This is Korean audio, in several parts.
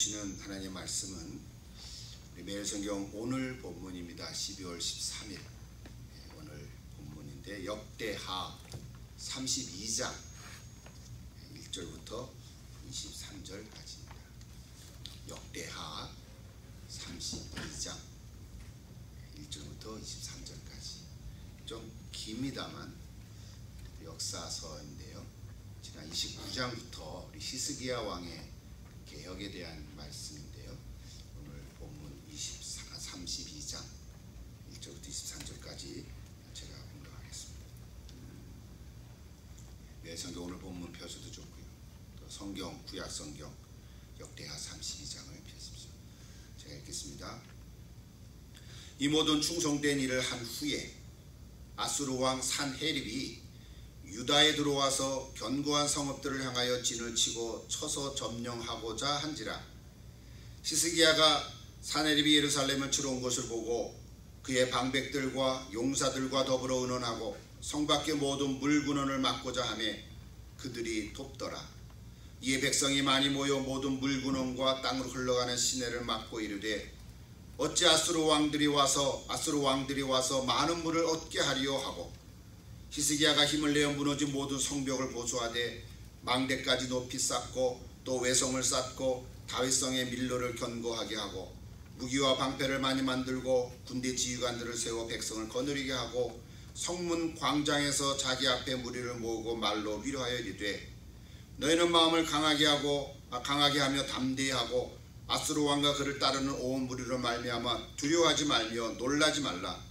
주시는 하나님의 말씀은 우리 매일성경 오늘 본문입니다. 12월 13일 오늘 본문인데 역대하 32장 1절부터 23절까지입니다. 역대하 32장 1절부터 23절까지 좀 깁니다만 역사서인데요. 지난 29장부터 우리 히스기야 왕의 개혁에 대한 말씀인데요. 오늘 본문 32장 1절부터 23절까지 제가 공부하겠습니다. 네, 성경 오늘 본문 펴셔도 좋고요. 또 성경 구약 성경 역대하 32장을 펴십시오. 제가 읽겠습니다. 이 모든 충성된 일을 한 후에 아수르 왕 산헤립이 유다에 들어와서 견고한 성읍들을 향하여 진을 치고 쳐서 점령하고자 한지라. 히스기야가 산헤립이 예루살렘을 치러 온 것을 보고 그의 방백들과 용사들과 더불어 의논하고 성 밖의 모든 물군원을 막고자 하며 그들이 돕더라. 이에 백성이 많이 모여 모든 물군원과 땅으로 흘러가는 시내를 막고 이르되 어찌 아수르 왕들이 와서 많은 물을 얻게 하리요 하고 히스기야가 힘을 내어 무너진 모든 성벽을 보수하되 망대까지 높이 쌓고 또 외성을 쌓고 다윗성의 밀로를 견고하게 하고 무기와 방패를 많이 만들고 군대 지휘관들을 세워 백성을 거느리게 하고 성문 광장에서 자기 앞에 무리를 모으고 말로 위로하여 이르되 너희는 마음을 강하게 하며 담대히 하고 아수르 왕과 그를 따르는 온 무리로 말미암아 두려워하지 말며 놀라지 말라.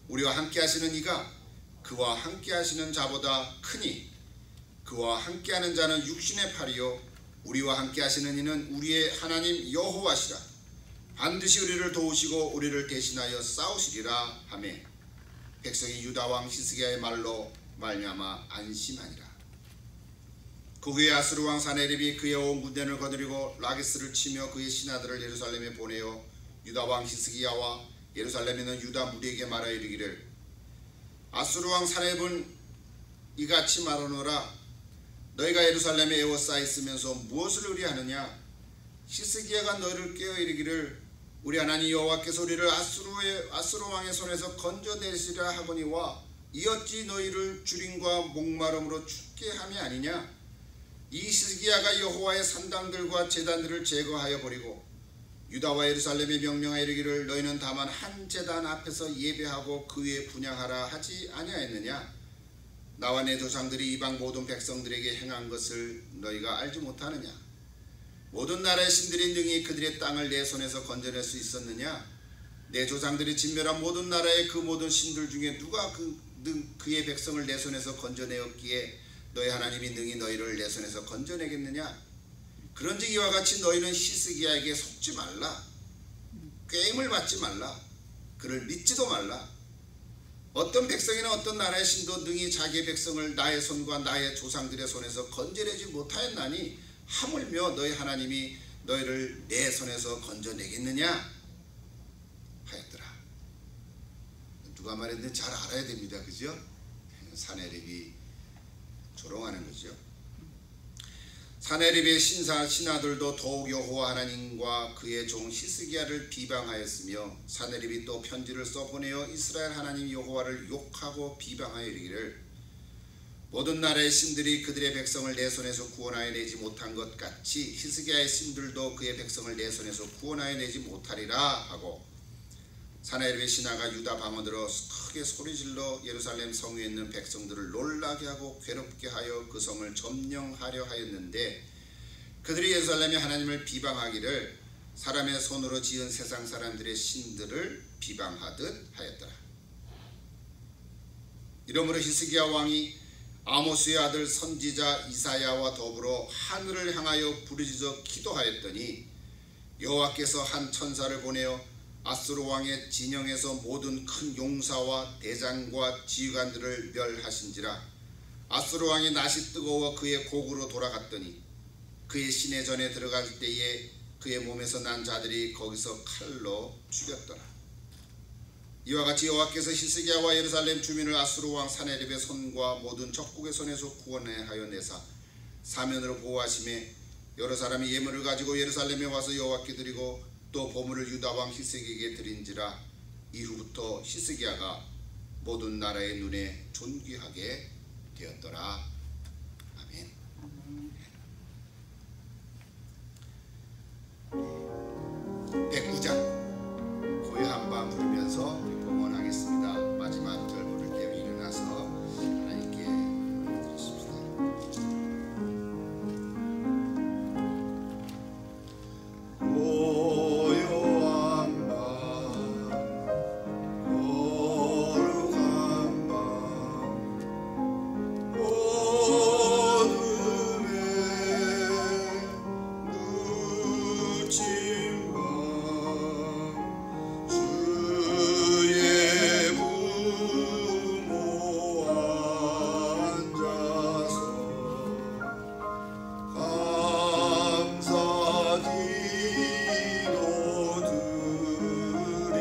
우리와 함께 하시는 이가 그와 함께 하시는 자보다 크니 그와 함께하는 자는 육신의 팔이요 우리와 함께 하시는 이는 우리의 하나님 여호와시라. 반드시 우리를 도우시고 우리를 대신하여 싸우시리라 하며 백성이 유다 왕 히스기야의 말로 말미암아 안심하니라. 그 후에 아수르 왕 산헤립이 그의 온 군대를 거느리고 라기스를 치며 그의 신하들을 예루살렘에 보내어 유다 왕 히스기야와 예루살렘에 있는 유다 무리에게 말하여 이르기를 아수르 왕 산헤립은 이같이 말하노라. 너희가 예루살렘에 에워싸 있으면서 무엇을 의뢰하느냐. 히스기야가 너희를 깨어 이르기를 우리 하나님 여호와께서 우리를 아수르 왕의 손에서 건져내시리라 하거니와 이 어찌 너희를 주림과 목마름으로 죽게 함이 아니냐. 이 히스기야가 여호와의 산당들과 제단들을 제거하여 버리고 유다와 예루살렘에 명령하여 이르기를 너희는 다만 한 제단 앞에서 예배하고 그 위에 분향하라 하지 아니하였느냐. 나와 내 조상들이 이방 모든 백성들에게 행한 것을 너희가 알지 못하느냐. 모든 나라의 신들이 능히 그들의 땅을 내 손에서 건져낼 수 있었느냐. 내 조상들이 진멸한 모든 나라의 그 모든 신들 중에 누가 그의 백성을 내 손에서 건져내었기에 너희 하나님이 능히 너희를 내 손에서 건져내겠느냐. 그런즉 이와 같이 너희는 히스기야에게 속지 말라. 꾀임을 받지 말라. 그를 믿지도 말라. 어떤 백성이나 어떤 나라의 신도 능히 자기의 백성을 나의 손과 나의 조상들의 손에서 건져내지 못하였나니 하물며 너희 하나님이 너희를 내 손에서 건져내겠느냐 하였더라. 누가 말했는지 잘 알아야 됩니다. 그죠? 산헤립이 조롱하는 거죠. 산헤립의 신하들도 더욱 여호와 하나님과 그의 종 히스기야를 비방하였으며 산헤립이 또 편지를 써보내어 이스라엘 하나님 여호와를 욕하고 비방하여 이르기를 모든 나라의 신들이 그들의 백성을 내 손에서 구원하여 내지 못한 것 같이 히스기야의 신들도 그의 백성을 내 손에서 구원하여 내지 못하리라 하고 산헤립의 신하가 유다 방언으로 크게 소리질러 예루살렘 성에 있는 백성들을 놀라게 하고 괴롭게 하여 그 성을 점령하려 하였는데 그들이 예루살렘의 하나님을 비방하기를 사람의 손으로 지은 세상 사람들의 신들을 비방하듯 하였더라. 이러므로 히스기야 왕이 아모스의 아들 선지자 이사야와 더불어 하늘을 향하여 부르짖어 기도하였더니 여호와께서 한 천사를 보내어 아수르 왕의 진영에서 모든 큰 용사와 대장과 지휘관들을 멸하신지라. 아수르 왕이 낯이 뜨거워 그의 곡으로 돌아갔더니 그의 시내전에 들어갈 때에 그의 몸에서 난 자들이 거기서 칼로 죽였더라. 이와 같이 여호와께서 히스기야와 예루살렘 주민을 아수르 왕 산헤립의 손과 모든 적국의 손에서 구원하여 내사 사면으로 보호하심에 여러 사람이 예물을 가지고 예루살렘에 와서 여호와께 드리고 또 보물을 유다 왕 히스기야에게 드린지라. 이후부터 히스기야가 모든 나라의 눈에 존귀하게 되었더라. 아멘. 109장 고요한 밤 부르면서 우리 봉헌하겠습니다. 마지막 절 부를게요. 일어나서 하나님께 드리십시다. 고요한 밤 거룩한 밤 어둠에 묻힌 밤 주의 부모 앉아서 감사 기도 드릴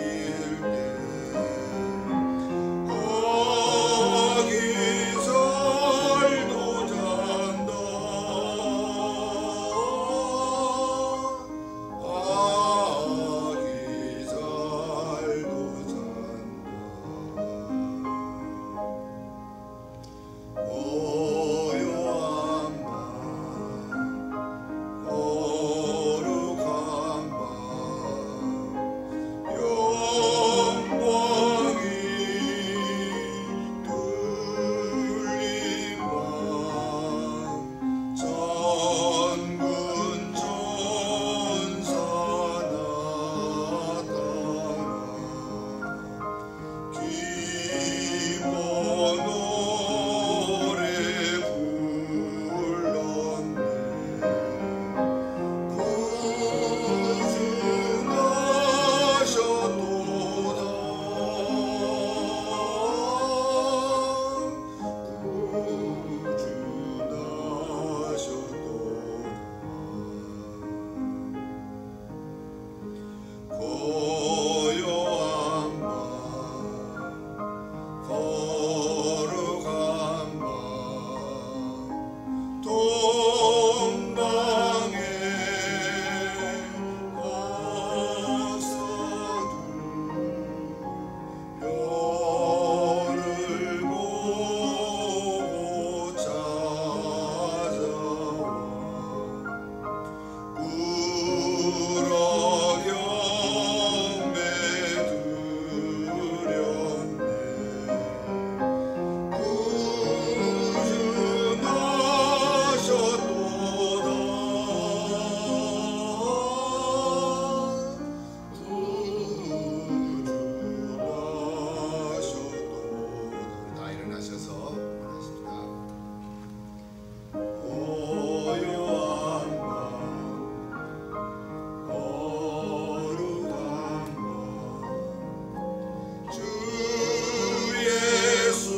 때 아기 살도 잔다. 아기 살도 잔다. 고요한 밤 거룩한 밤 영광이 뚫린 밤 천군 천사 나타나 기뻐 노래 불렀네. 구주나셨도다. 구주나셨도다. 고요한 밤 거룩한 밤 동방의 박사들 별을 보고 찾아와 울어 경배 드렸네. 구주나셨도다. 구주나셨도다. 다 일어나셔서 원하십니다. 고요한 밤 거룩한 밤 주 예수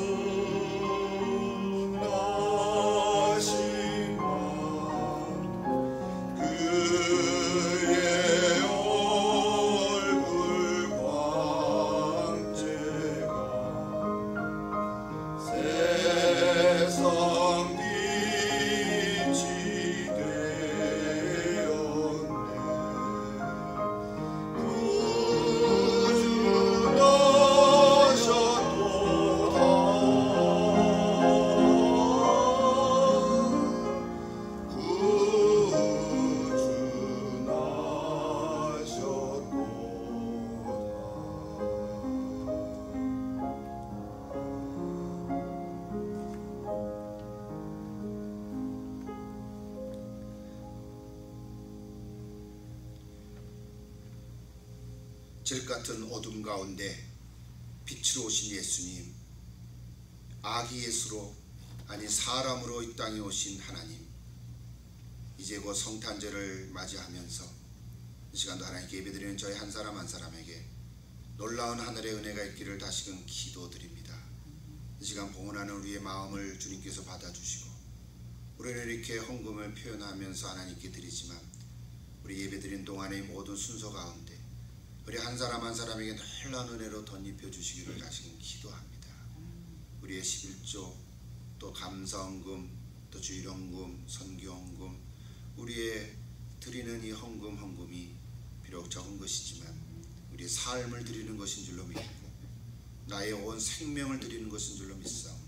나신 밤 그의 얼굴 광채가 세상 빛이 질 같은 어둠 가운데 빛으로 오신 예수님, 아기 예수로 아니 사람으로 이 땅에 오신 하나님, 이제 곧 성탄절을 맞이하면서 이 시간도 하나님께 예배드리는 저희 한 사람 한 사람에게 놀라운 하늘의 은혜가 있기를 다시금 기도드립니다. 이 시간 봉헌하는 우리의 마음을 주님께서 받아주시고 우리는 이렇게 헌금을 표현하면서 하나님께 드리지만 우리 예배드린 동안의 모든 순서 가운데 우리 한 사람 한 사람에게 놀라운 은혜로 덧입혀 주시기를 다시금 기도합니다. 우리의 11조 또 감사헌금 또 주일헌금 선교헌금 우리의 드리는 이 헌금이 비록 적은 것이지만 우리의 삶을 드리는 것인 줄로 믿고 나의 온 생명을 드리는 것인 줄로 믿사오니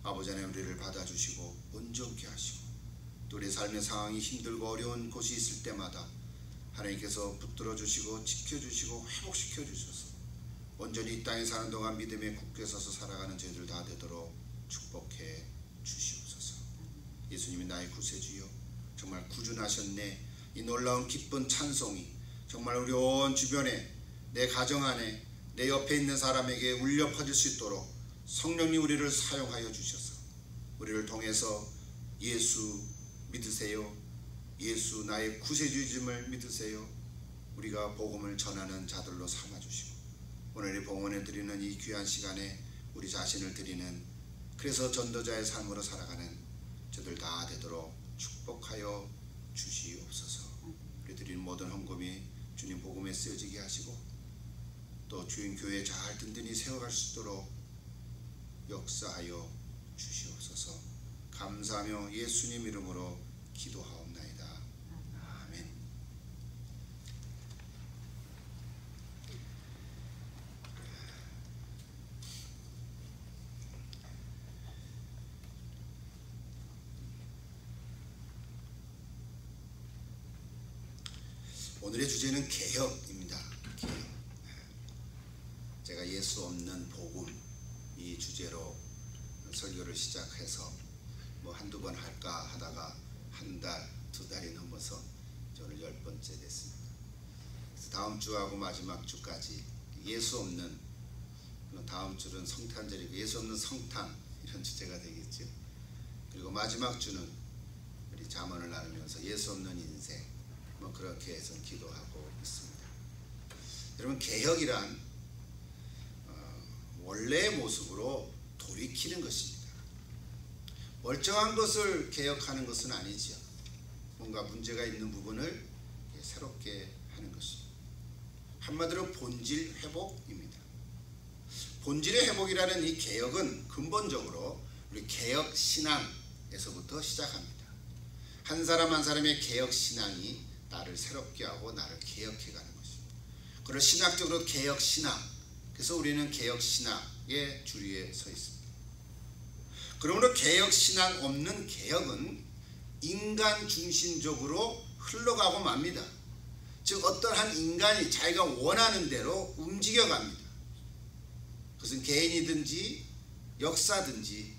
아버지 하나님 우리를 받아주시고 온전케 하시고 또 우리의 삶의 상황이 힘들고 어려운 곳이 있을 때마다 하나님께서 붙들어 주시고 지켜주시고 회복시켜 주셔서 온전히 이 땅에 사는 동안 믿음에 굳게 서서 살아가는 저희들 다 되도록 축복해 주시옵소서. 예수님이 나의 구세주여 정말 구준하셨네. 이 놀라운 기쁜 찬송이 정말 우리 온 주변에 내 가정 안에 내 옆에 있는 사람에게 울려 퍼질 수 있도록 성령님 우리를 사용하여 주셔서 우리를 통해서 예수 믿으세요. 예수 나의 구세주임을 믿으세요. 우리가 복음을 전하는 자들로 삼아주시고 오늘 이 봉헌에 드리는 이 귀한 시간에 우리 자신을 드리는 그래서 전도자의 삶으로 살아가는 저들 다 되도록 축복하여 주시옵소서. 우리 드리는 모든 헌금이 주님 복음에 쓰여지게 하시고 또 주인 교회 잘 든든히 세워갈 수 있도록 역사하여 주시옵소서. 감사하며 예수님 이름으로 기도하옵나이다. 아멘. 오늘의 주제는 개혁입니다. 개혁. 제가 예수 없는 복음 이 주제로 설교를 시작해서 뭐 한두 번 할까 하다가 한 달, 두 달이 넘어서 오늘 10번째 됐습니다. 그래서 다음 주하고 마지막 주까지 예수 없는, 다음 주는 성탄절이고 예수 없는 성탄 이런 주제가 되겠죠. 그리고 마지막 주는 우리 잠언을 나누면서 예수 없는 인생 뭐 그렇게 해서 기도하고 있습니다. 여러분 개혁이란 원래의 모습으로 돌이키는 것입니다. 멀쩡한 것을 개혁하는 것은 아니지요. 뭔가 문제가 있는 부분을 새롭게 하는 것입니다. 한마디로 본질 회복입니다. 본질의 회복이라는 이 개혁은 근본적으로 우리 개혁 신앙에서부터 시작합니다. 한 사람 한 사람의 개혁 신앙이 나를 새롭게 하고 나를 개혁해가는 것입니다. 그걸 신학적으로 개혁 신앙, 그래서 우리는 개혁 신학의 주류에 서 있습니다. 그러므로 개혁 신앙 없는 개혁은 인간 중심적으로 흘러가고 맙니다. 즉 어떠한 인간이 자기가 원하는 대로 움직여갑니다. 그것은 개인이든지 역사든지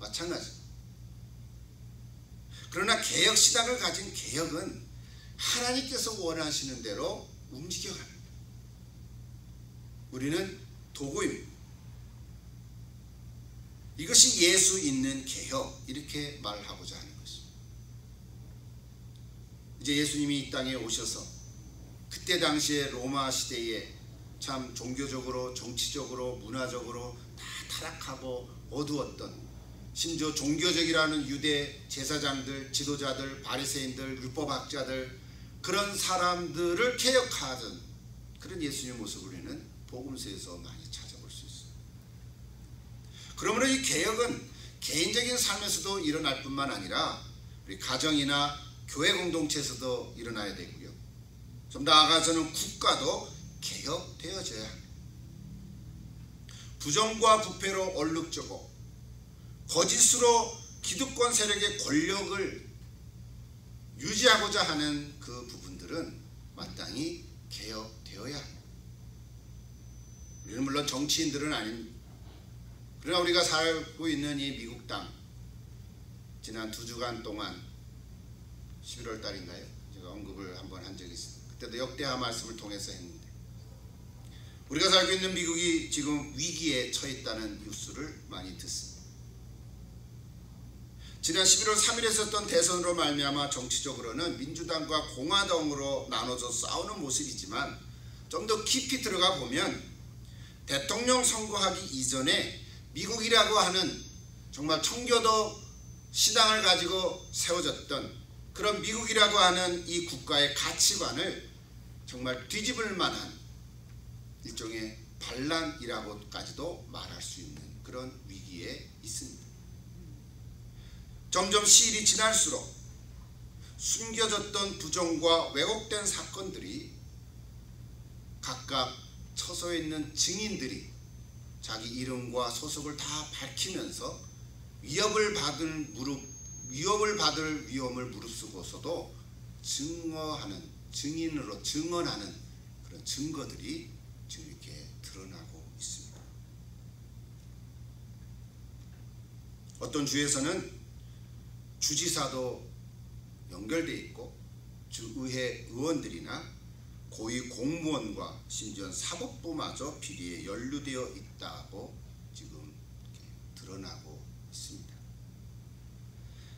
마찬가지입니다. 그러나 개혁 신앙을 가진 개혁은 하나님께서 원하시는 대로 움직여갑니다. 우리는 도구입니다. 이것이 예수 있는 개혁, 이렇게 말하고자 하는 것입니다. 이제 예수님이 이 땅에 오셔서 그때 당시에 로마 시대에 참 종교적으로 정치적으로 문화적으로 다 타락하고 어두웠던, 심지어 종교적이라는 유대 제사장들, 지도자들, 바리새인들, 율법학자들, 그런 사람들을 개혁하던 그런 예수님의 모습을 우리는 복음서에서 많이 찾아볼 수 있어요. 그러므로 이 개혁은 개인적인 삶에서도 일어날 뿐만 아니라 우리 가정이나 교회 공동체에서도 일어나야 되고요. 좀 나아가서는 국가도 개혁되어져야 합니다. 부정과 부패로 얼룩져고 거짓으로 기득권 세력의 권력을 유지하고자 하는 그 부분들은 마땅히 개혁되어야 합니다. 우리는 물론 정치인들은 아닙니다. 그러나 우리가 살고 있는 이 미국 땅, 지난 2주간 동안 11월 달인가요? 제가 언급을 한번 한 적이 있습니다. 그때도 역대하 말씀을 통해서 했는데, 우리가 살고 있는 미국이 지금 위기에 처해 있다는 뉴스를 많이 듣습니다. 지난 11월 3일에 있었던 대선으로 말미암아 정치적으로는 민주당과 공화당으로 나눠져 싸우는 모습이지만 좀 더 깊이 들어가 보면 대통령 선거하기 이전에 미국이라고 하는 정말 청교도 신앙을 가지고 세워졌던 그런 미국이라고 하는 이 국가의 가치관을 정말 뒤집을 만한 일종의 반란이라고까지도 말할 수 있는 그런 위기에 있습니다. 점점 시일이 지날수록 숨겨졌던 부정과 왜곡된 사건들이 각각 처소에 있는 증인들이 자기 이름과 소속을 다 밝히면서 위협을 받을 위험을 무릅쓰고서도 증언하는 그런 증거들이 지금 이렇게 드러나고 있습니다. 어떤 주에서는 주지사도 연결되어 있고 주의회 의원들이나 고위 공무원과 심지어 사법부마저 비리에 연루되어 있다고 지금 이렇게 드러나고 있습니다.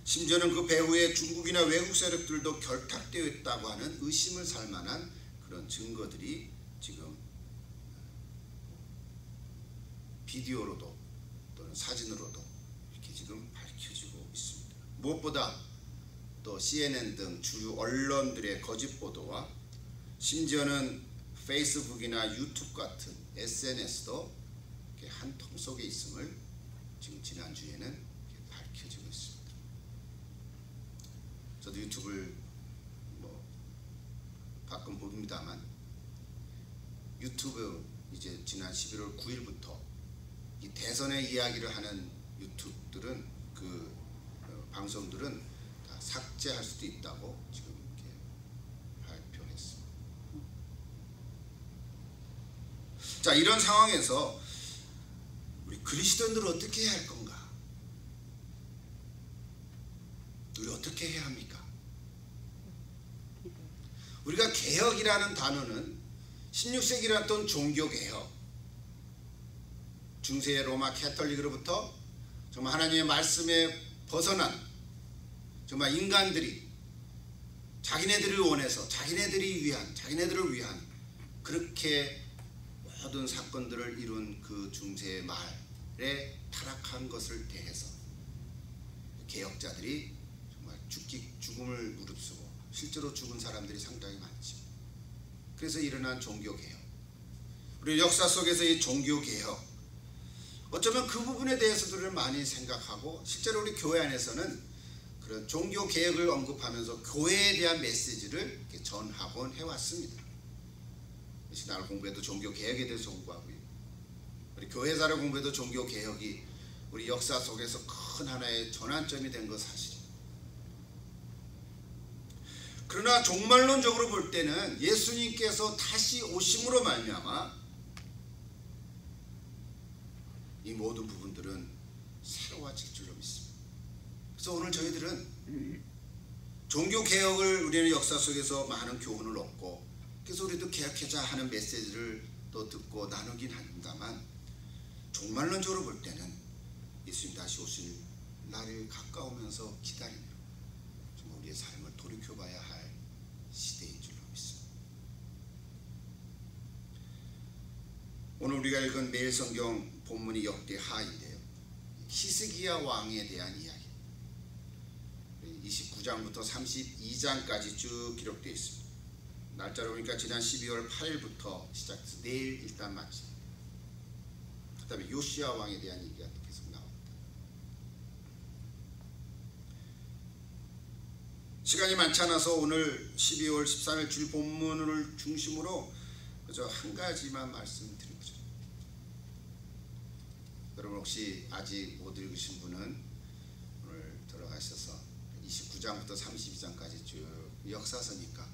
심지어는 그 배후에 중국이나 외국 세력들도 결탁되어 있다고 하는 의심을 살 만한 그런 증거들이 지금 비디오로도 또는 사진으로도 이렇게 지금 밝혀지고 있습니다. 무엇보다 또 CNN 등 주류 언론들의 거짓 보도와 심지어는 페이스북이나 유튜브 같은 SNS도 한 통 속에 있음을 지금 지난주에는 밝혀지고 있습니다. 저도 유튜브를 가끔 봅니다만 유튜브 이제 지난 11월 9일부터 이 대선의 이야기를 하는 유튜브들은 그 방송들은 다 삭제할 수도 있다고 지금 이렇게 발표했습니다. 자, 이런 상황에서 우리 그리스도인들은 어떻게 해야 할 건가? 우리 어떻게 해야 합니까? 우리가 개혁이라는 단어는 16세기에 났던 종교개혁, 중세 로마 캐톨릭으로부터 정말 하나님의 말씀에 벗어난 정말 인간들이 자기네들을 원해서 자기네들을 위한 그렇게 모든 사건들을 이룬 그 중세의 말에 타락한 것을 대해서 개혁자들이 정말 죽음을 무릅쓰고 실제로 죽은 사람들이 상당히 많죠. 그래서 일어난 종교개혁, 우리 역사 속에서 이 종교개혁, 어쩌면 그 부분에 대해서도 많이 생각하고 실제로 우리 교회 안에서는 그런 종교개혁을 언급하면서 교회에 대한 메시지를 이렇게 전하곤 해왔습니다. 신학을 공부해도 종교개혁에 대해서 공부하고요. 우리 교회사를 공부해도 종교개혁이 우리 역사 속에서 큰 하나의 전환점이 된 것 사실입니다. 그러나 종말론적으로 볼 때는 예수님께서 다시 오심으로 말미암아 이 모든 부분들은 새로워질 줄로 믿습니다. 그래서 오늘 저희들은 종교개혁을 우리는 역사 속에서 많은 교훈을 얻고 그래서 우리도 개혁하자 하는 메시지를 또 듣고 나누긴 합니다만 종말론적으로 볼 때는 예수님 다시 오실 날이 가까우면서 기다리며 정말 우리의 삶을 돌이켜봐야 할 시대인 줄로 믿습니다. 오늘 우리가 읽은 매일 성경 본문이 역대하인데요. 히스기야 왕에 대한 이야기 29장부터 32장까지 쭉 기록되어 있습니다. 날짜로 보니까 지난 12월 8일부터 시작해서 내일 일단 마칩니다. 그 다음에 요시야 왕에 대한 얘기가 계속 나옵니다. 시간이 많지 않아서 오늘 12월 13일 주일 본문을 중심으로 그저 한 가지만 말씀드리고자 합니다. 여러분 혹시 아직 못 읽으신 분은 오늘 들어가셔서 29장부터 32장까지 쭉 역사서니까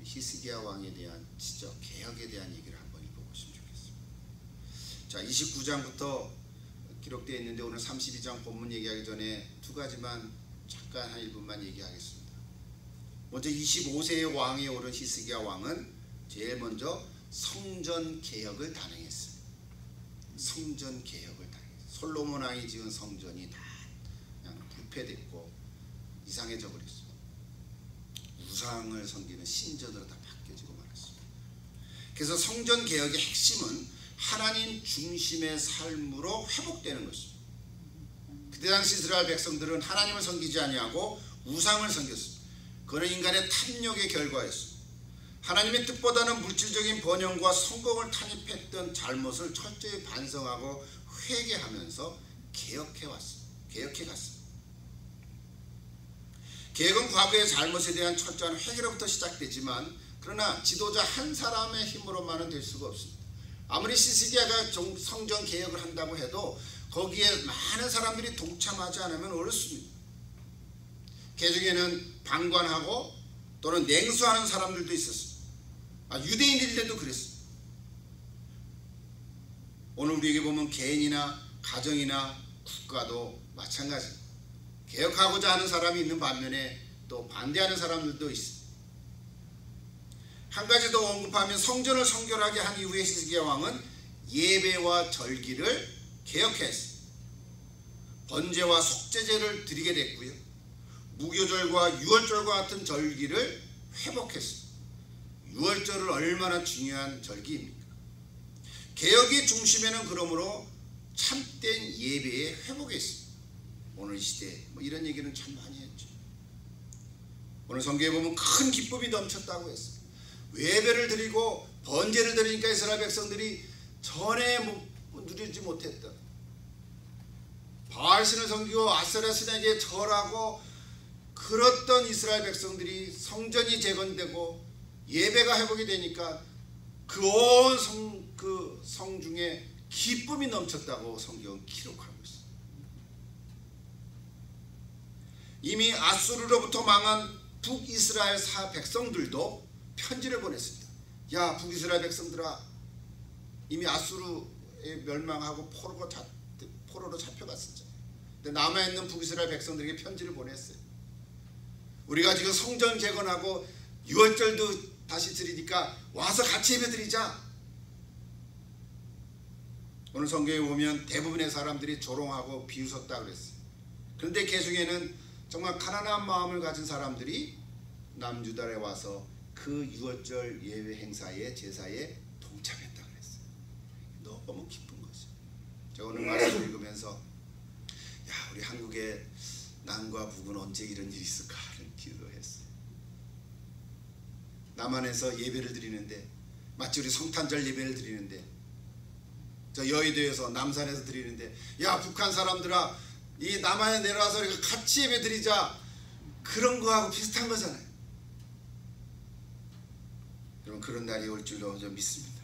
히스기야 왕에 대한 지적 개혁에 대한 얘기를 한번 읽어보시면 좋겠습니다. 자, 29장부터 기록되어 있는데 오늘 32장 본문 얘기하기 전에 두 가지만 잠깐 한 1분만 얘기하겠습니다. 먼저 25세의 왕에 오른 히스기야 왕은 제일 먼저 성전 개혁을 단행했습니다. 성전 개혁을 단행했습니다. 솔로몬 왕이 지은 성전이 다 그냥 부패됐고 이상해져 버렸습니다. 우상을 섬기는 신전으로 다 바뀌어지고 말았습니다. 그래서 성전 개혁의 핵심은 하나님 중심의 삶으로 회복되는 것입니다. 그때 당시 이스라엘 백성들은 하나님을 섬기지 아니하고 우상을 섬겼습니다. 그는 인간의 탐욕의 결과였습니다. 하나님의 뜻보다는 물질적인 번영과 성공을 타협했던 잘못을 철저히 반성하고 회개하면서 개혁해 갔습니다. 개혁은 과거의 잘못에 대한 철저한 회개로부터 시작되지만 그러나 지도자 한 사람의 힘으로만은 될 수가 없습니다. 아무리 시스기야가 성전 개혁을 한다고 해도 거기에 많은 사람들이 동참하지 않으면 어렵습니다. 개혁에는 방관하고 또는 냉소하는 사람들도 있었습니다. 유대인들도 그랬습니다. 오늘 우리에게 보면 개인이나 가정이나 국가도 마찬가지입니다. 개혁하고자 하는 사람이 있는 반면에 또 반대하는 사람들도 있습니다. 한 가지 더 언급하면 성전을 성결하게 한 이후에 히스기야 왕은 예배와 절기를 개혁했습니다. 번제와 속죄제를 드리게 됐고요. 무교절과 유월절과 같은 절기를 회복했습니다. 유월절은 얼마나 중요한 절기입니까? 개혁의 중심에는 그러므로 참된 예배의 회복에 있습니다. 오늘 이 시대에 이런 얘기는 참 많이 했죠. 오늘 성경에 보면 큰 기쁨이 넘쳤다고 했어요. 예배를 드리고 번제를 드리니까 이스라엘 백성들이 전에 누리지 못했던 바알신을 섬기고 아세라 신에게 절하고 그랬던 이스라엘 백성들이 성전이 재건되고 예배가 회복이 되니까 그 온 성 중에 기쁨이 넘쳤다고 성경은 기록하고 있습니다. 이미 아수르로부터 망한 북이스라엘 백성들도 편지를 보냈습니다. 야, 북이스라엘 백성들아, 이미 아수르에 멸망하고 포로로 잡혀갔었잖아요. 근데 남아있는 북이스라엘 백성들에게 편지를 보냈어요. 우리가 지금 성전 재건하고 유월절도 다시 드리니까 와서 같이 예배 드리자. 오늘 성경에 보면 대부분의 사람들이 조롱하고 비웃었다 그랬어요. 그런데 개중에는 정말 가난한 마음을 가진 사람들이 남유다에 와서 그 유월절 예배 행사에 제사에 동참했다 그랬어요. 너무 기쁜 거죠. 제가 오늘 말씀을 읽으면서 야, 우리 한국의 남과 북은 언제 이런 일이 있을까 하는 기도했어요. 남한에서 예배를 드리는데 마치 우리 성탄절 예배를 드리는데 저 여의도에서 남산에서 드리는데 야, 북한 사람들아, 이 남한에 내려와서 우리가 같이 예배 드리자, 그런 거하고 비슷한 거잖아요. 여러분, 그런 날이 올 줄로 좀 믿습니다.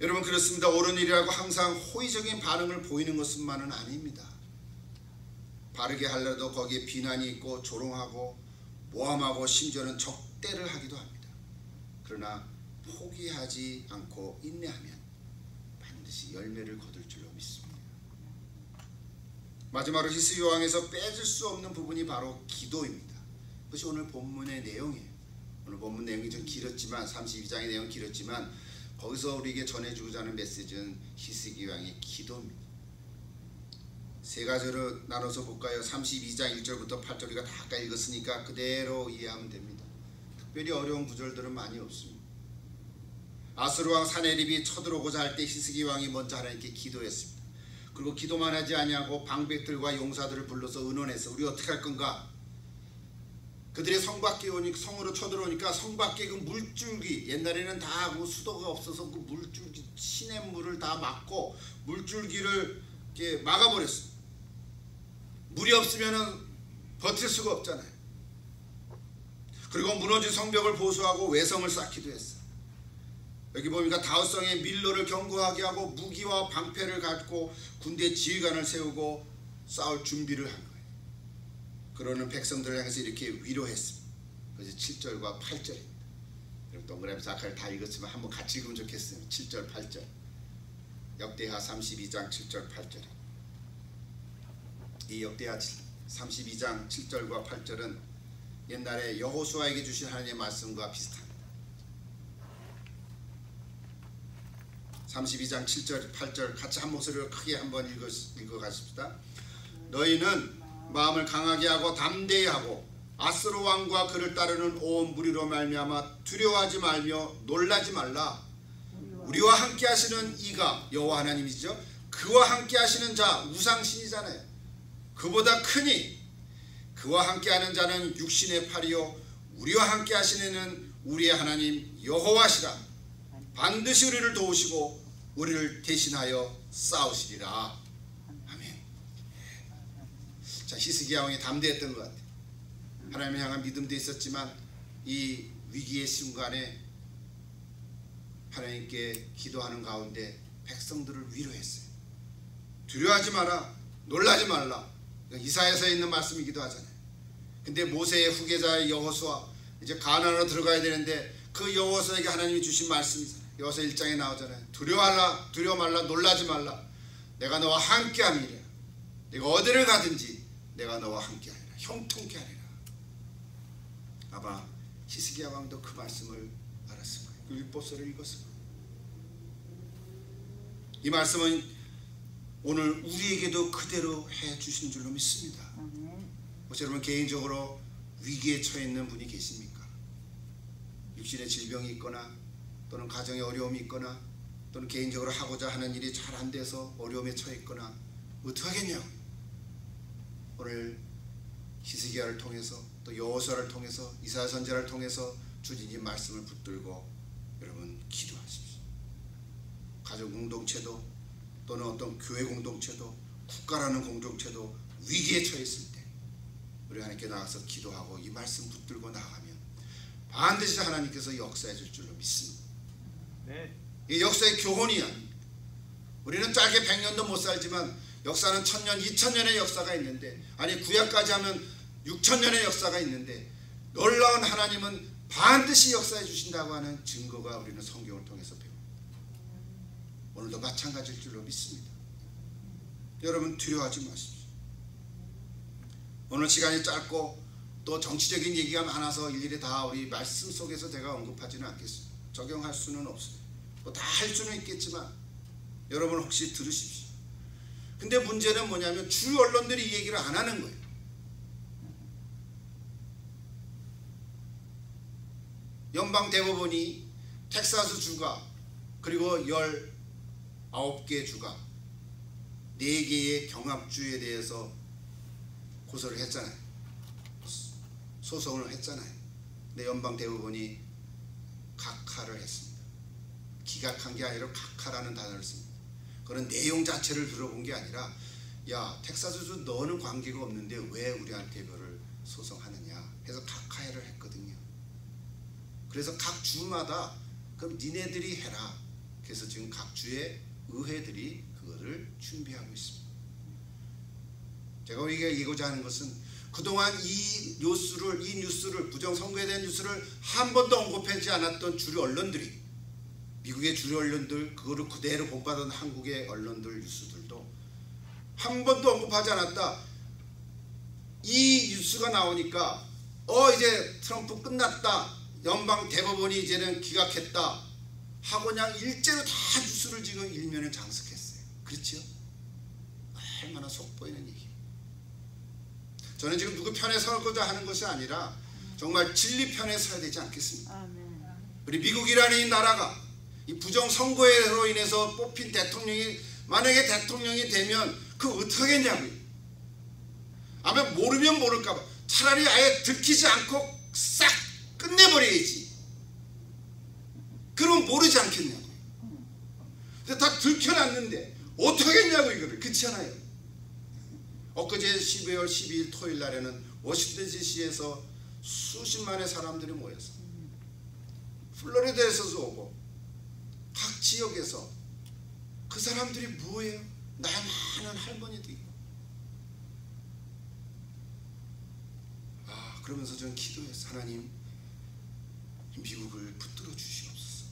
여러분, 그렇습니다. 옳은 일이라고 항상 호의적인 반응을 보이는 것만은 아닙니다. 바르게 하려도 거기에 비난이 있고 조롱하고 모함하고 심지어는 적대를 하기도 합니다. 그러나 포기하지 않고 인내하면 반드시 열매를 거둘 줄로 믿습니다. 마지막으로 히스기야 왕에서 빼질 수 없는 부분이 바로 기도입니다. 그것이 오늘 본문의 내용이에요. 오늘 본문 내용이 좀 길었지만 32장의 내용은 길었지만 거기서 우리에게 전해주고자 하는 메시지는 히스기야 왕의 기도입니다. 세 가지로 나눠서 볼까요? 32장 1절부터 8절 우리가 다 아까 읽었으니까 그대로 이해하면 됩니다. 특별히 어려운 구절들은 많이 없습니다. 아수르 왕 사네립이 쳐들어오고자 할 때 히스기야 왕이 먼저 하나님께 기도했습니다. 그리고 기도만 하지 아니하고 방백들과 용사들을 불러서 의논해서 우리 어떻게 할 건가? 그들이 성 밖에 성으로 쳐들어오니까 성 밖에 그 물줄기, 옛날에는 다 그 수도가 없어서 그 물줄기, 시냇물을 다 막고 물줄기를 이렇게 막아버렸어요. 물이 없으면은 버틸 수가 없잖아요. 그리고 무너진 성벽을 보수하고 외성을 쌓기도 했어요. 여기 보니까 다윗성에 밀로를 견고하게 하고 무기와 방패를 갖고 군대 지휘관을 세우고 싸울 준비를 한 거예요. 그러는 백성들을 향해서 이렇게 위로했습니다. 그래서 7절과 8절입니다. 여러분 동그라미 아까 다 읽었지만 한번 같이 읽으면 좋겠어요. 7절 8절. 역대하 32장 7절 8절. 이 역대하 32장 7절과 8절은 옛날에 여호수아에게 주신 하나님의 말씀과 비슷합니다. 32장 7절 8절 같이 한 목소리로 크게 한번 읽어 가십시다. 너희는 마음을 강하게 하고 담대히 하고 아수르 왕과 그를 따르는 온 무리로 말미암아 두려워하지 말며 놀라지 말라. 우리와 함께 하시는 이가 여호와 하나님이죠. 그와 함께 하시는 자 우상신이잖아요. 그보다 크니 그와 함께 하는 자는 육신의 팔이요 우리와 함께 하시는 이는 우리의 하나님 여호와시라. 반드시 우리를 도우시고 우리를 대신하여 싸우시리라. 아멘. 자, 히스기야 왕이 담대했던 것 같아요. 하나님을 향한 믿음도 있었지만 이 위기의 순간에 하나님께 기도하는 가운데 백성들을 위로했어요. 두려워하지 마라, 놀라지 말라. 이사야서에 있는 말씀이기도 하잖아요. 근데 모세의 후계자 여호수아 이제 가나안으로 들어가야 되는데 그 여호수아에게 하나님이 주신 말씀이잖아요. 여호수아 1장에 나오잖아요. 두려워하라, 두려워 말라, 놀라지 말라. 내가 너와 함께 함이라. 내가 어디를 가든지 내가 너와 함께 하리라. 형통케 하리라. 아마 히스기야 왕도 그 말씀을 알았을 거예요. 그 율법서를 읽었을 거예요. 이 말씀은 오늘 우리에게도 그대로 해 주신 줄로 믿습니다. 혹시 여러분 개인적으로 위기에 처해 있는 분이 계십니까? 육신의 질병이 있거나 또는 가정에 어려움이 있거나 또는 개인적으로 하고자 하는 일이 잘 안 돼서 어려움에 처해 있거나 어떡하겠냐고. 오늘 히스기야를 통해서 또 여호수아를 통해서 이사야 선지자를 통해서 주님 말씀을 붙들고 여러분 기도하십시오. 가족 공동체도 또는 어떤 교회 공동체도 국가라는 공동체도 위기에 처했을 때 우리 하나님께 나가서 기도하고 이 말씀 붙들고 나가면 반드시 하나님께서 역사해 줄 줄로 믿습니다. 네. 이 역사의 교훈이야. 우리는 짧게 100년도 못 살지만 역사는 1000년, 2000년의 역사가 있는데, 아니 구약까지 하면 6000년의 역사가 있는데 놀라운 하나님은 반드시 역사해 주신다고 하는 증거가 우리는 성경을 통해서 배웁니다. 오늘도 마찬가지일 줄로 믿습니다. 여러분 두려워하지 마십시오. 오늘 시간이 짧고 또 정치적인 얘기가 많아서 일일이 다 우리 말씀 속에서 제가 언급하지는 않겠습니다. 적용할 수는 없어요. 뭐 다 할 수는 있겠지만 여러분 혹시 들으십시오. 근데 문제는 뭐냐면 주요 언론들이 이 얘기를 안 하는 거예요. 연방대법원이 텍사스 주가 그리고 19개 주가 4개의 경합주에 대해서 고소를 했잖아요. 소송을 했잖아요. 근데 연방대법원이 각하를 했습니다. 기각한 게 아니라 각하라는 단어를 씁니다. 그런 내용 자체를 들어본 게 아니라 야 텍사스주 너는 관계가 없는데 왜 우리한테 이거를 소송하느냐 해서 각하를 했거든요. 그래서 각 주마다 그럼 니네들이 해라. 그래서 지금 각 주의 의회들이 그거를 준비하고 있습니다. 제가 얘기하고자 하는 것은 그동안 이 뉴스를 부정선거에 대한 뉴스를 한 번도 언급하지 않았던 주류 언론들이, 미국의 주류 언론들, 그거를 그대로 본받은 한국의 언론들 뉴스들도 한 번도 언급하지 않았다. 이 뉴스가 나오니까 이제 트럼프 끝났다, 연방 대법원이 이제는 기각했다 하고 그냥 일제로 다 뉴스를 지금 일면에 장식했어요. 그렇죠? 얼마나 속보이는 얘기. 저는 지금 누구 편에 서고자 하는 것이 아니라 정말 진리 편에 서야 되지 않겠습니까? 우리 미국이라는 이 나라가 이 부정선거로 인해서 뽑힌 대통령이 만약에 대통령이 되면 그거 어떻게 하겠냐고요. 아마 모르면 모를까봐 차라리 아예 들키지 않고 싹 끝내버려야지. 그러면 모르지 않겠냐고요. 근데 다 들켜놨는데 어떻게 하겠냐고 이거를. 그렇지 않아요? 엊그제 12월 12일 토요일 날에는 워싱턴 DC에서 수십만의 사람들이 모여서 플로리다에서도 오고 각 지역에서 그 사람들이 뭐예요? 나이 많은 할머니도 있고 그러면서 저는 기도했어요. 하나님 미국을 붙들어 주시옵소서.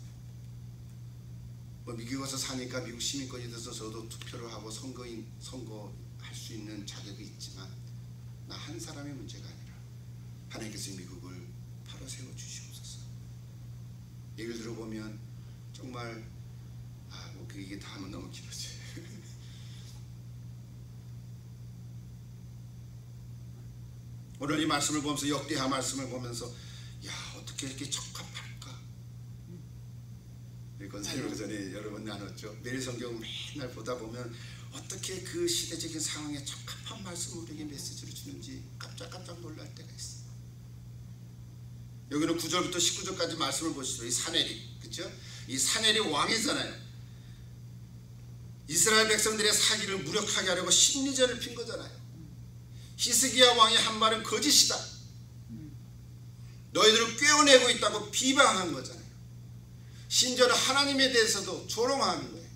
미국에 와서 사니까 미국 시민권이 돼서 저도 투표를 하고 선거할 수 있는 자격이 있지만 나 한 사람의 문제가 아니라 하나님께서 미국을 바로 세워 주시옵소서. 얘기를 들어보면 정말 이게 다 하면 너무 길어져. 오늘 이 말씀을 보면서 역대하 말씀을 보면서 야 어떻게 이렇게 적합할까? 권사님과 전에 여러 번 나눴죠. 매일 성경 맨날 보다 보면 어떻게 그 시대적인 상황에 적합한 말씀을 우리에게 메시지를 주는지 깜짝깜짝 놀랄 때가 있어요. 여기는 9절부터 19절까지 말씀을 보시죠. 이 사내리, 그렇죠? 이 사내리 왕이잖아요. 이스라엘 백성들의 사기를 무력하게 하려고 심리전을 핀 거잖아요. 히스기야 왕이 한 말은 거짓이다. 너희들은 꿰어내고 있다고 비방한 거잖아요. 심지어는 하나님에 대해서도 조롱하는 거예요.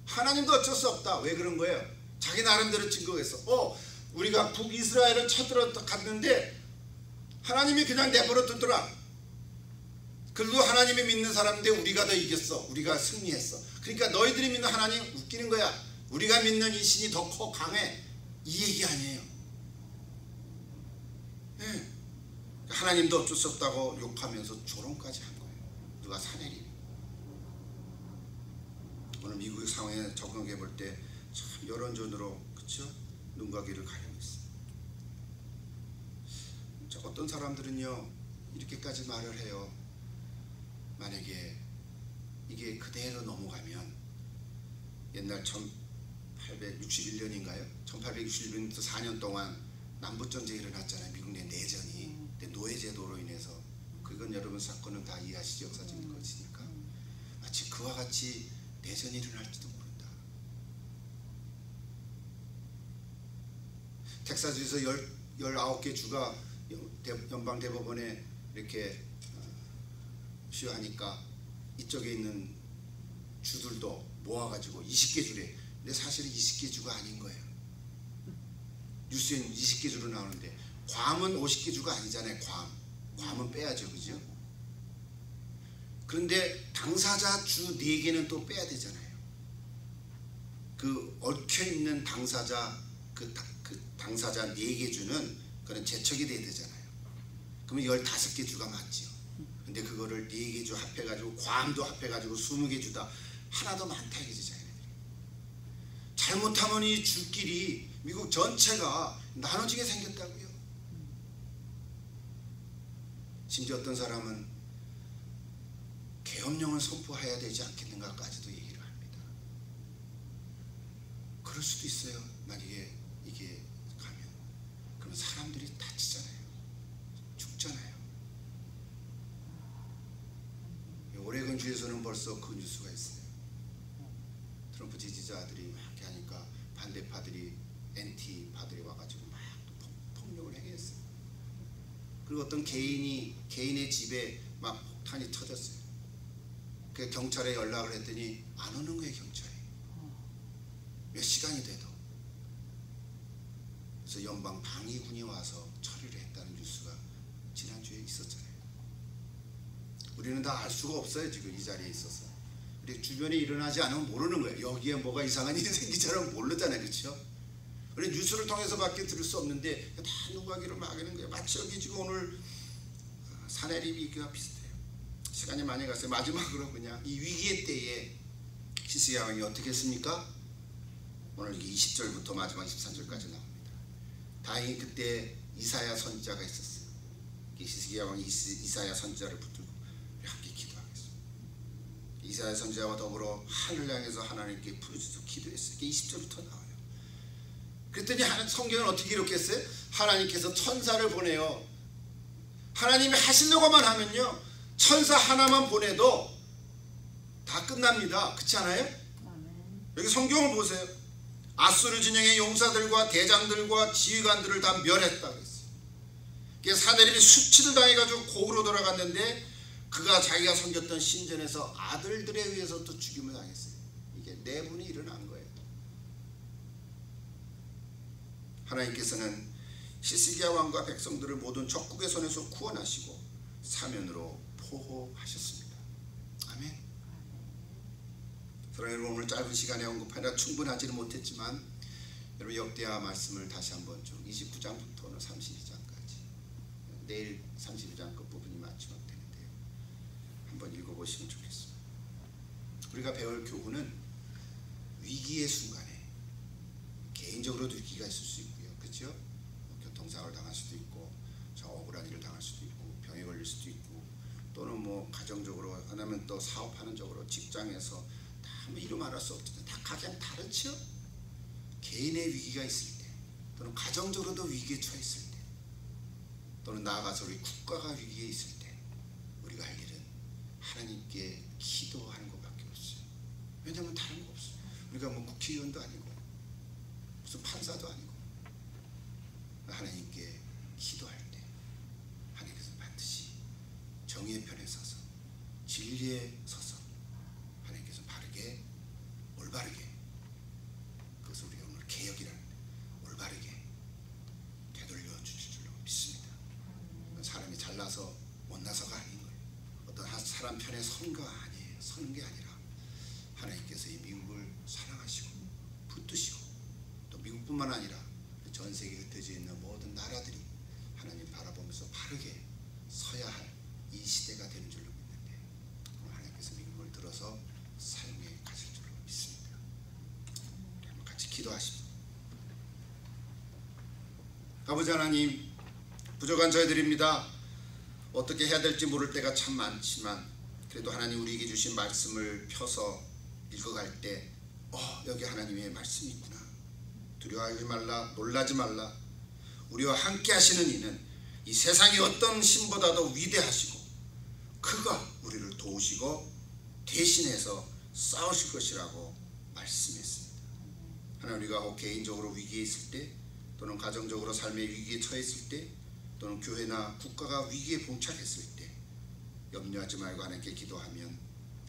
하나님도 어쩔 수 없다. 왜 그런 거예요? 자기 나름대로 증거했어. 우리가 북이스라엘을 쳐들어갔는데 하나님이 그냥 내버려 두더라. 그래도 하나님이 믿는 사람인데 우리가 더 이겼어. 우리가 승리했어. 그러니까 너희들이 믿는 하나님 웃기는 거야. 우리가 믿는 이 신이 더 커 강해. 이 얘기 아니에요. 네. 하나님도 어쩔 수 없다고 욕하면서 조롱까지 한 거예요. 누가 사내리. 오늘 미국의 상황에 적응해 볼 때 참 여론전으로 그렇죠? 눈과 귀를 가리고 있어요. 어떤 사람들은요 이렇게까지 말을 해요. 만약에 이게 그대로 넘어가면 옛날 1861년인가요? 1861년부터 4년 동안 남북전쟁이 일어났잖아요. 미국 내 내전이. 노예제도로 인해서. 그건 여러분 사건은 다 이해하시죠? 역사적인 것이니까. 마치 그와 같이 내전이 일어날지도 모른다. 텍사스에서 19개 주가 연방대법원에 이렇게 시효하니까 이쪽에 있는 주들도 모아가지고 20개 주래. 근데 사실은 20개 주가 아닌 거예요. 뉴스에는 20개 주로 나오는데 괌은 50개 주가 아니잖아요. 괌은 빼야죠. 그죠? 그런데 당사자 주 4개는 또 빼야 되잖아요. 그 얽혀있는 당사자 그 당사자 4개 주는 그건 제척이 돼야 되잖아요. 그러면 15개 주가 맞죠. 근데 그거를 4개 주 합해가지고 괌도 합해가지고 20개 주다. 하나 더 많다 이거지. 자기네들이. 잘못하면 이 주끼리 미국 전체가 나눠지게 생겼다고요. 심지어 어떤 사람은 계엄령을 선포해야 되지 않겠는가까지도 얘기를 합니다. 그럴 수도 있어요. 만약에 이게 가면. 그러면 사람들이 다치잖아요. 죽잖아요. 오레곤주에서는 벌써 그 뉴스가 있어요. 트럼프 지지자들이 막 이렇게 하니까 반대파들이 엔티파들이 와가지고 막 폭력을 행했어요. 그리고 어떤 개인의 집에 막 폭탄이 터졌어요. 그 경찰에 연락을 했더니 안 오는 거예요. 경찰이. 몇 시간이 돼도. 그래서 연방 방위군이 와서 처리를 했다는 뉴스가 지난주에 있었잖아요. 우리는 다 알 수가 없어요. 지금 이 자리에 있어서. 우리 주변에 일어나지 않으면 모르는 거예요. 여기에 뭐가 이상한 일이 생기처럼 모르잖아요. 그렇죠? 우리 뉴스를 통해서밖에 들을 수 없는데 다 누가 기를 막는 거예요. 마치 여기 지금 오늘 사내림 위기와 비슷해요. 시간이 많이 갔어요. 마지막으로 그냥 이 위기의 때에 히스기야 왕이 어떻게 했습니까? 오늘 20절부터 마지막 23절까지 나옵니다. 다행히 그때 이사야 선지자가 있었어요. 히스기야 왕이 이사야 선지자를 붙들고 함께 기도하겠습니다. 이사야 선지자와 더불어 하늘 향해서 하나님께 부르짖어 기도했어요. 이게 20절부터 나와요. 그랬더니 성경은 어떻게 기록했어요? 하나님께서 천사를 보내요. 하나님이 하시려고만 하면요 천사 하나만 보내도 다 끝납니다. 그렇지 않아요? 여기 성경을 보세요. 아수르 진영의 용사들과 대장들과 지휘관들을 다 멸했다 그랬어요. 사내립이 수치를 당해가지고 고으로 돌아갔는데 그가 자기가 섬겼던 신전에서 아들들에 의해서 또 죽임을 당했어요. 이게 내분이 일어난 거예요. 하나님께서는 히스기야 왕과 백성들을 모든 적국의 손에서 구원하시고 사면으로 보호하셨습니다. 아멘. 사랑하는 여러분, 오늘 짧은 시간에 언급하느라 충분하지는 못했지만 여러분 역대하 말씀을 다시 한번 쭉 29장부터 오늘 32장까지 내일 32장 끝부분이 마지막 되는데요. 한번 읽어보시면 좋겠습니다. 우리가 배울 교훈은 위기의 순간에 개인적으로도 위기가 있을 수 있고요. 그렇죠? 교통사고를 당할 수도 있고 저 억울한 일을 당할 수도 있고 병에 걸릴 수도 있고 또는 뭐 가정적으로 하나면 또 사업하는 쪽으로 직장에서 다 뭐 이루 말할 수 없지만 다 각각 다르죠. 개인의 위기가 있을 때 또는 가정적으로도 위기에 처했을 때 또는 나아가서 우리 국가가 위기에 있을 때 우리가 할 일은 하나님께 기도하는 것밖에 없어요. 왜냐하면 다른 거 없어요. 우리가 뭐 국회의원도 아니고 무슨 판사도 아니고 하나님께 기도할 때 하나님께서 반드시 정의의 편에 서서 진리에 서서 하나님께서 바르게 올바르게, 그것을 우리가 오늘 개혁이라는 올바르게 되돌려 주실 줄로 믿습니다. 사람이 잘나서 못나서가 아닌 거예요. 어떤 한 사람 편에 서는 거 아니에요. 서는 게 아니라 하나님께서 이 미국을 사랑하시고 붙드시고, 또 미국뿐만 아니라 전 세계에 흩어져 있는 모든 나라들이 하나님 바라보면서 바르게 서야 할 이 시대가 되는 줄로 믿는데, 하나님께서 미국을 들어서 사용해 가실 줄로 믿습니다. 우리 한번 같이 기도하십시다. 아버지 하나님, 부족한 저희들입니다. 어떻게 해야 될지 모를 때가 참 많지만, 그래도 하나님 우리에게 주신 말씀을 펴서 읽어갈 때 여기 하나님의 말씀이 있구나, 두려워하지 말라, 놀라지 말라, 우리와 함께 하시는 이는 이 세상의 어떤 신보다도 위대하시고 그가 우리를 도우시고 대신해서 싸우실 것이라고 말씀했습니다. 하나님, 우리가 혹 개인적으로 위기에 있을 때, 또는 가정적으로 삶의 위기에 처했을 때, 또는 교회나 국가가 위기에 봉착했을 때 염려하지 말고 하나님께 기도하면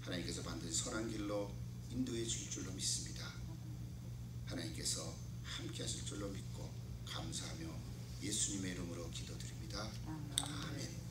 하나님께서 반드시 선한 길로 인도해 주실 줄로 믿습니다. 하나님께서 함께 하실 줄로 믿고 감사하며 예수님의 이름으로 기도드립니다. 아멘.